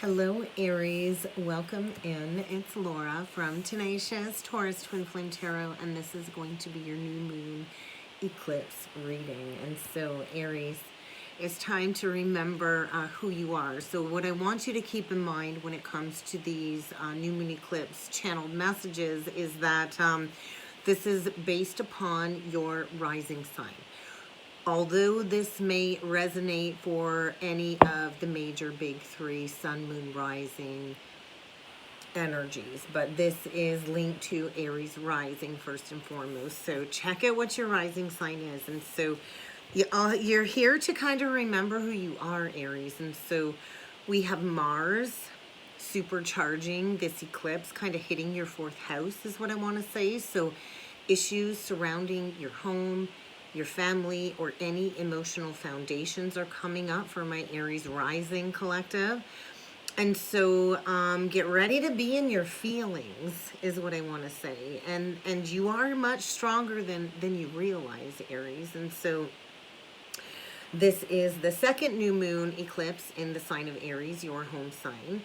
Hello, Aries. Welcome in. It's Laura from Tenacious Taurus Twin Flame Tarot, and this is going to be your new moon eclipse reading. And so, Aries, it's time to remember who you are. So, what I want you to keep in mind when it comes to these new moon eclipse channeled messages is that this is based upon your rising sign. Although this may resonate for any of the major big three, sun, moon, rising energies, but this is linked to Aries rising first and foremost. So check out what your rising sign is. And so you're here to kind of remember who you are, Aries. And so we have Mars supercharging this eclipse, kind of hitting your fourth house is what I want to say. So issues surrounding your home, your family, or any emotional foundations are coming up for my Aries rising collective. And so get ready to be in your feelings is what I want to say. And you are much stronger than you realize, Aries. And so this is the second new moon eclipse in the sign of Aries, your home sign.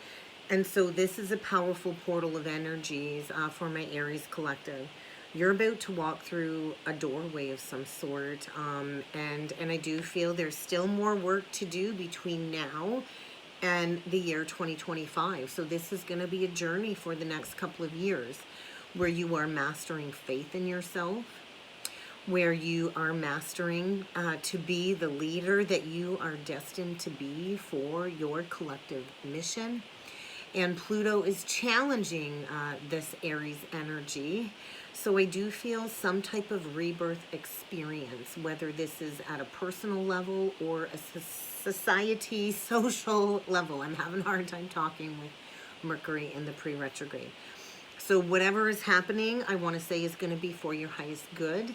And so this is a powerful portal of energies for my Aries collective. You're about to walk through a doorway of some sort, and I do feel there's still more work to do between now and the year 2025. So this is going to be a journey for the next couple of years where you are mastering faith in yourself, where you are mastering to be the leader that you are destined to be for your collective mission. And Pluto is challenging this Aries energy. So I do feel some type of rebirth experience, whether this is at a personal level or a society, social level. I'm having a hard time talking with Mercury in the pre-retrograde. So whatever is happening, I want to say is going to be for your highest good.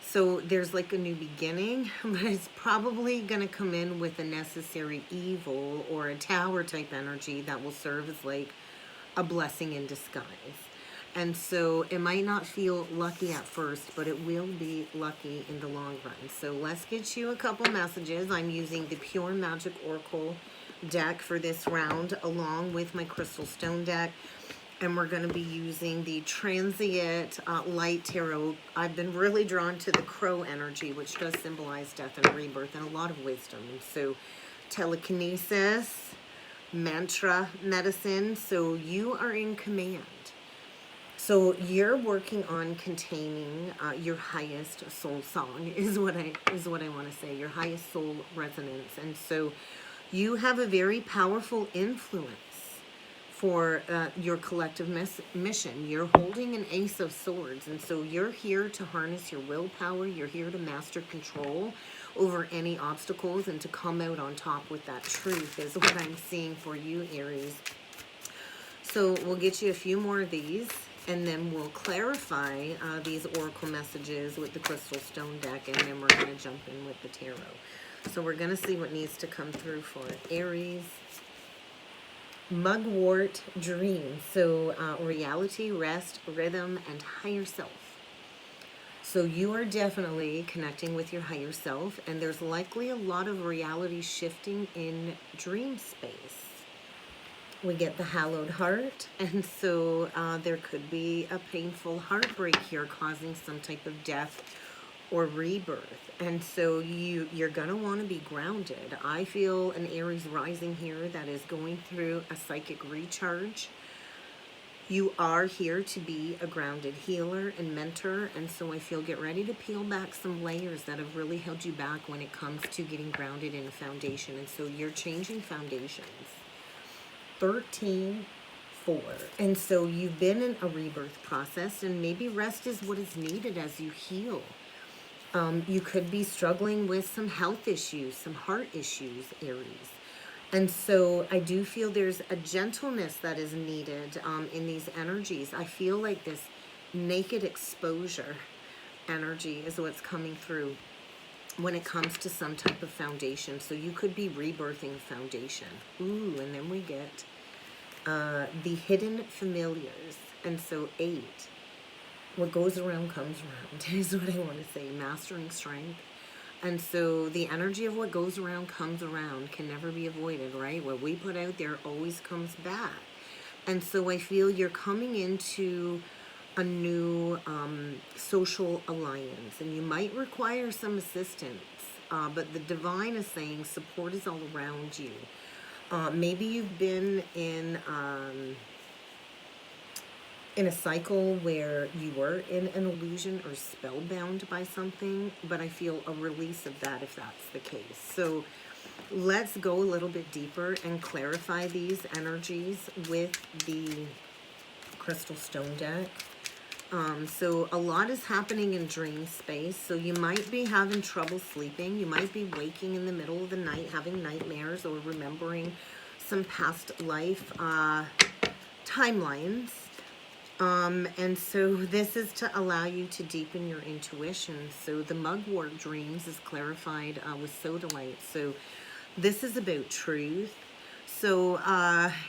So there's like a new beginning, but it's probably going to come in with a necessary evil or a tower type energy that will serve as like a blessing in disguise. And so it might not feel lucky at first, but it will be lucky in the long run. So let's get you a couple messages. I'm using the Pure Magic Oracle deck for this round along with my Crystal Stone deck. And we're going to be using the Transient Light Tarot. I've been really drawn to the Crow energy, which does symbolize death and rebirth and a lot of wisdom. And so telekinesis, mantra medicine. So you are in command. So you're working on containing your highest soul song is what I want to say, your highest soul resonance. And so you have a very powerful influence for your collective mission. You're holding an Ace of Swords, and so you're here to harness your willpower. You're here to master control over any obstacles and to come out on top with that truth is what I'm seeing for you, Aries. So we'll get you a few more of these, and then we'll clarify these oracle messages with the Crystal Stone deck, and then we're going to jump in with the tarot. So we're going to see what needs to come through for Aries. Mugwort dream. So reality, rest, rhythm, and higher self. So you are definitely connecting with your higher self, and there's likely a lot of reality shifting in dream space. We get the hallowed heart, and so there could be a painful heartbreak here causing some type of death or rebirth. And so you're going to want to be grounded. I feel an Aries rising here that is going through a psychic recharge. You are here to be a grounded healer and mentor, and so I feel get ready to peel back some layers that have really held you back when it comes to getting grounded in a foundation. And so you're changing foundations. 13-4. And so you've been in a rebirth process, and maybe rest is what is needed as you heal. You could be struggling with some health issues, some heart issues, Aries. And so I do feel there's a gentleness that is needed in these energies. I feel like this naked exposure energy is what's coming through when it comes to some type of foundation. So you could be rebirthing a foundation. Ooh, and then we get the hidden familiars. And so 8. What goes around comes around is what I want to say. Mastering strength. And so the energy of what goes around comes around, can never be avoided, right? What we put out there always comes back. And so I feel you're coming into a new social alliance, and you might require some assistance, but the divine is saying support is all around you. Maybe you've been in a cycle where you were in an illusion or spellbound by something, but I feel a release of that if that's the case. So let's go a little bit deeper and clarify these energies with the crystal stone deck. So a lot is happening in dream space. So you might be having trouble sleeping. You might be waking in the middle of the night, having nightmares, or remembering some past life timelines. And so this is to allow you to deepen your intuition. So the mugwort dreams is clarified with sodalite. So this is about truth. So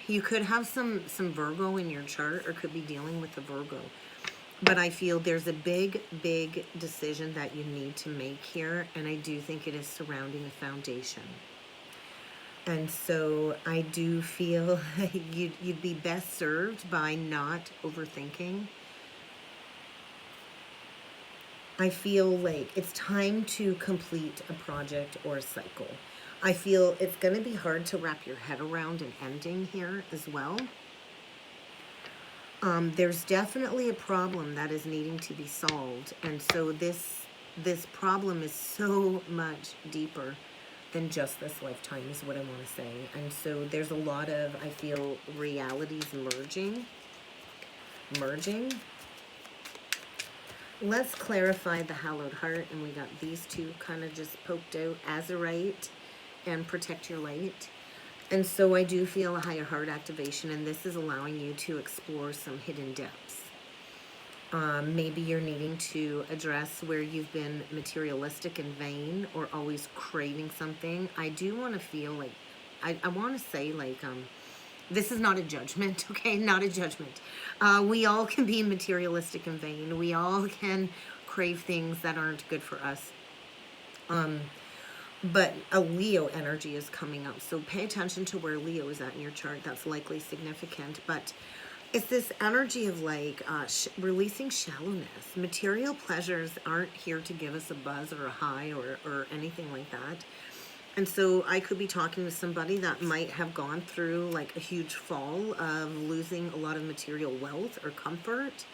you could have some Virgo in your chart, or could be dealing with the Virgo. But I feel there's a big, big decision that you need to make here. And I do think it is surrounding a foundation. And so I do feel you'd be best served by not overthinking. I feel like it's time to complete a project or a cycle. I feel it's going to be hard to wrap your head around an ending here as well. There's definitely a problem that is needing to be solved. And so this problem is so much deeper than just this lifetime is what I want to say. And so there's a lot of, I feel, realities merging. Let's clarify the hallowed heart. And we got these two kind of just poked out, Azurite and Protect Your Light. And so I do feel a higher heart activation, and this is allowing you to explore some hidden depths. Maybe you're needing to address where you've been materialistic and vain, or always craving something. I do want to feel like, I want to say like, this is not a judgment, okay? Not a judgment. We all can be materialistic and vain. We all can crave things that aren't good for us. But a Leo energy is coming up. So pay attention to where Leo is at in your chart. That's likely significant. But it's this energy of like releasing shallowness. Material pleasures aren't here to give us a buzz or a high or anything like that. And so I could be talking to somebody that might have gone through like a huge fall of losing a lot of material wealth or comfort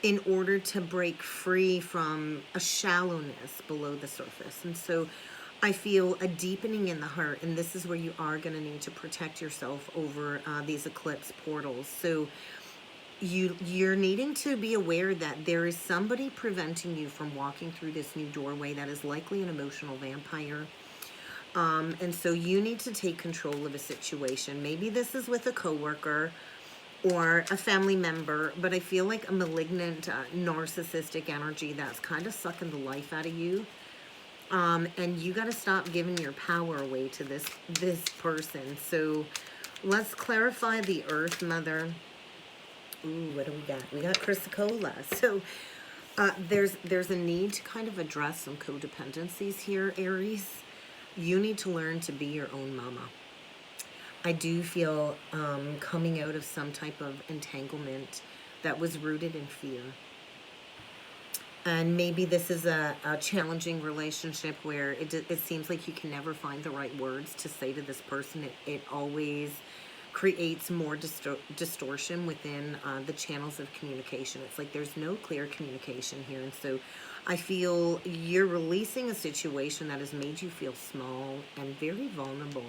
in order to break free from a shallowness below the surface. And so I feel a deepening in the heart, and this is where you are going to need to protect yourself over these eclipse portals. So you're needing to be aware that there is somebody preventing you from walking through this new doorway that is likely an emotional vampire. And so you need to take control of a situation. Maybe this is with a coworker or a family member, but I feel like a malignant, narcissistic energy that's kind of sucking the life out of you. And you got to stop giving your power away to this person. So let's clarify the Earth Mother. Ooh, what do we got? We got Chrysocolla. So there's a need to kind of address some codependencies here, Aries. You need to learn to be your own mama. I do feel coming out of some type of entanglement that was rooted in fear. And maybe this is a challenging relationship where it seems like you can never find the right words to say to this person. It always creates more distortion within the channels of communication. It's like there's no clear communication here. And so I feel you're releasing a situation that has made you feel small and very vulnerable.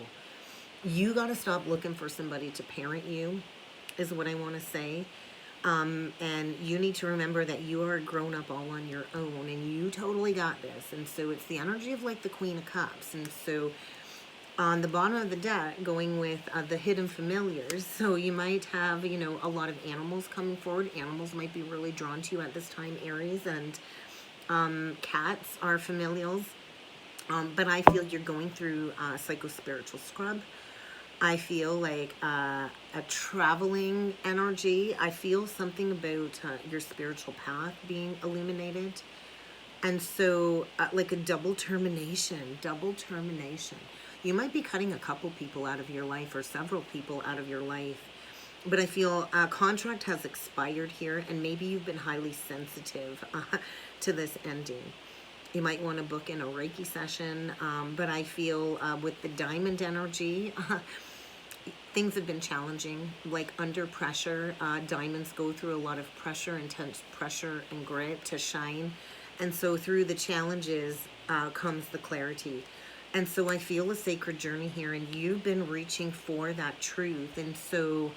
You got to stop looking for somebody to parent you, is what I want to say. And you need to remember that you are grown up all on your own, and you totally got this. And so it's the energy of like the Queen of Cups. And so on the bottom of the deck, going with the hidden familiars. So you might have, you know, a lot of animals coming forward. Animals might be really drawn to you at this time, Aries. And cats are familials. But I feel you're going through a psycho-spiritual scrub. I feel like a traveling energy. I feel something about your spiritual path being illuminated. And so, like a double termination, double termination. You might be cutting a couple people out of your life or several people out of your life. But I feel a contract has expired here, and maybe you've been highly sensitive to this ending. You might want to book in a Reiki session, but I feel with the diamond energy, things have been challenging, like under pressure. Diamonds go through a lot of pressure, intense pressure and grit to shine. And so through the challenges comes the clarity. And so I feel a sacred journey here, and you've been reaching for that truth. And so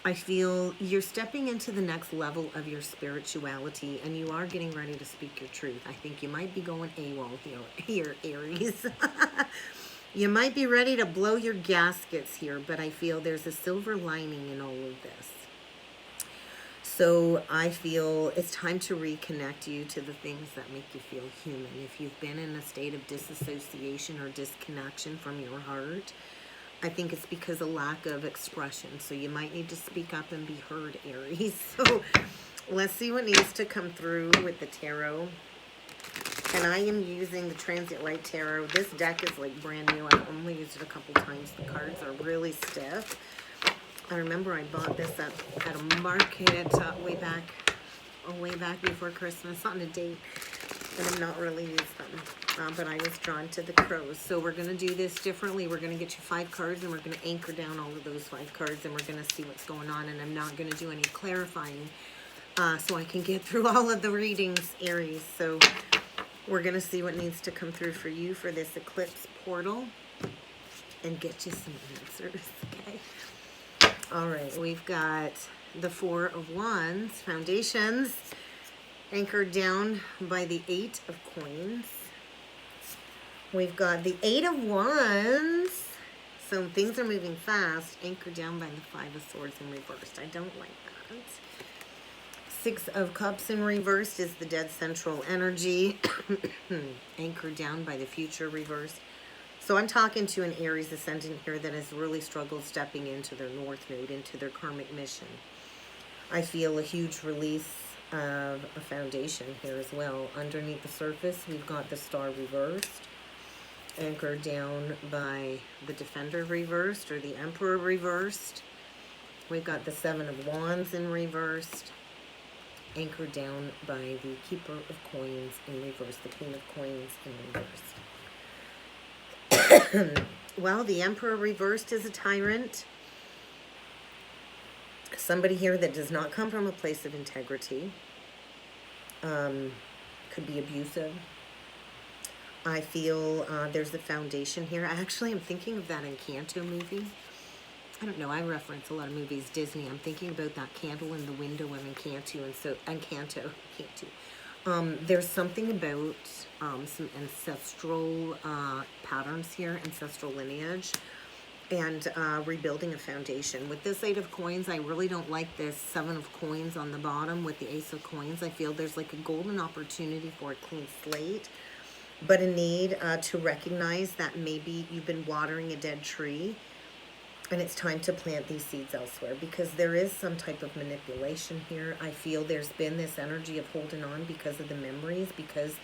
I feel you're stepping into the next level of your spirituality, and you are getting ready to speak your truth. I think you might be going AWOL here Aries. You might be ready to blow your gaskets here, but I feel there's a silver lining in all of this. So I feel it's time to reconnect you to the things that make you feel human. If you've been in a state of disassociation or disconnection from your heart, I think it's because of lack of expression. So you might need to speak up and be heard, Aries. So let's see what needs to come through with the tarot. And I am using the Transit Light Tarot. This deck is like brand new. I've only used it a couple times. The cards are really stiff. I remember I bought this at a market way back before Christmas on a date. And I've not really used them. But I was drawn to the crows. So we're going to do this differently. We're going to get you 5 cards, and we're going to anchor down all of those 5 cards, and we're going to see what's going on. And I'm not going to do any clarifying so I can get through all of the readings, Aries. So we're going to see what needs to come through for you for this eclipse portal and get you some answers, okay? All right, we've got the 4 of Wands, foundations, anchored down by the 8 of Coins. We've got the 8 of Wands, so things are moving fast, anchored down by the 5 of Swords in reversed. I don't like that. 6 of Cups in reversed is the dead central energy, anchored down by the future reversed. So I'm talking to an Aries ascendant here that has really struggled stepping into their North Node, into their karmic mission. I feel a huge release of a foundation here as well. Underneath the surface, we've got the Star reversed, anchored down by the Defender reversed, or the Emperor reversed. We've got the 7 of Wands in reversed, anchored down by the Keeper of Coins in reverse, the Queen of Coins in reverse. Well, the Emperor reversed is a tyrant. Somebody here that does not come from a place of integrity. Could be abusive. I feel there's a foundation here. Actually, I'm thinking of that Encanto movie. I don't know, I reference a lot of movies, Disney. I'm thinking about that candle in the window of Encanto, and so Encanto. There's something about some ancestral patterns here, ancestral lineage, and rebuilding a foundation. With this 8 of Coins, I really don't like this 7 of Coins on the bottom with the Ace of Coins. I feel there's like a golden opportunity for a clean slate, but a need to recognize that maybe you've been watering a dead tree, and it's time to plant these seeds elsewhere, because there is some type of manipulation here. I feel there's been this energy of holding on because of the memories, because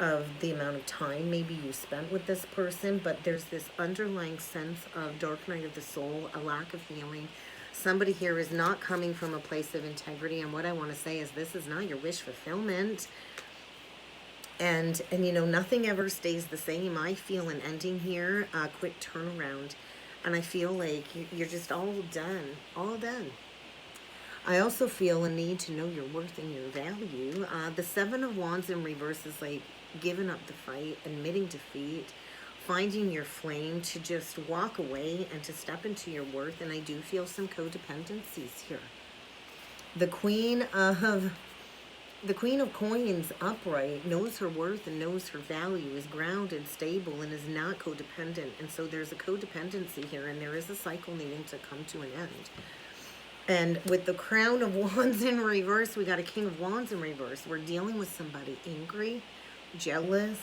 of the amount of time maybe you spent with this person, but there's this underlying sense of dark night of the soul, a lack of healing. Somebody here is not coming from a place of integrity, and what I want to say is this is not your wish fulfillment. And you know, nothing ever stays the same. I feel an ending here, a quick turnaround. And I feel like you're just all done, all done. I also feel a need to know your worth and your value. The 7 of Wands in reverse is like giving up the fight, admitting defeat, finding your flame, to just walk away and to step into your worth. And I do feel some codependencies here. The Queen of Coins upright knows her worth and knows her value, is grounded, stable, and is not codependent. And so there's a codependency here, and there is a cycle needing to come to an end. And with the Crown of Wands in reverse, we got a King of Wands in reverse. We're dealing with somebody angry, jealous,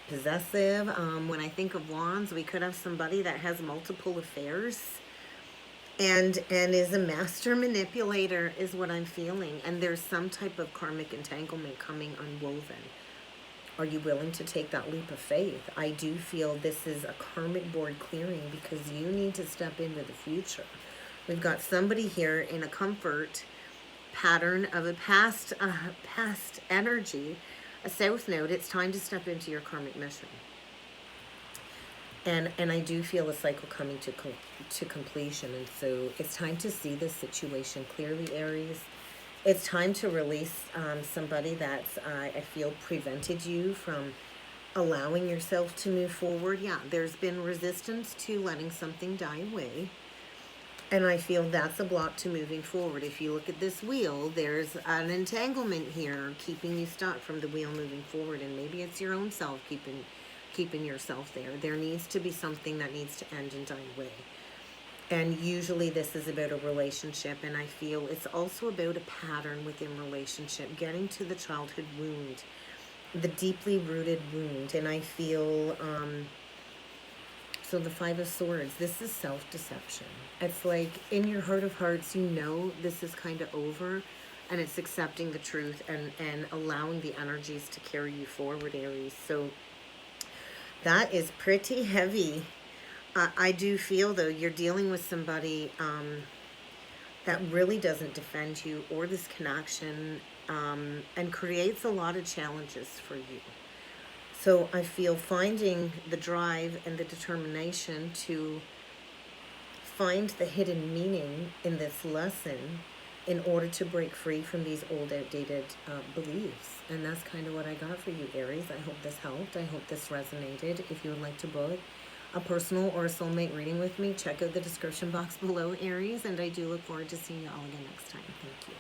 possessive. When I think of Wands, we could have somebody that has multiple affairs and is a master manipulator, is what I'm feeling. And there's some type of karmic entanglement coming unwoven. Are you willing to take that leap of faith? I do feel this is a karmic board clearing because you need to step into the future. We've got somebody here in a comfort pattern of a past energy, a south node. It's time to step into your karmic mission. And I do feel a cycle coming to completion. And so it's time to see this situation clearly, Aries. It's time to release somebody that's, I feel, prevented you from allowing yourself to move forward. Yeah, there's been resistance to letting something die away. And I feel that's a block to moving forward. If you look at this wheel, there's an entanglement here keeping you stuck from the wheel moving forward. And maybe it's your own self keeping yourself there. There needs to be something that needs to end and die away. And usually this is about a relationship, and I feel it's also about a pattern within relationship, getting to the childhood wound, the deeply rooted wound. And I feel, so the Five of Swords, this is self-deception. It's like in your heart of hearts, you know this is kind of over, and it's accepting the truth and allowing the energies to carry you forward, Aries. So that is pretty heavy. I do feel, though, you're dealing with somebody that really doesn't defend you or this connection, and creates a lot of challenges for you. So I feel finding the drive and the determination to find the hidden meaning in this lesson in order to break free from these old, outdated beliefs. And that's kind of what I got for you, Aries. I hope this helped. I hope this resonated. If you would like to book a personal or a soulmate reading with me, check out the description box below, Aries. And I do look forward to seeing you all again next time. Thank you.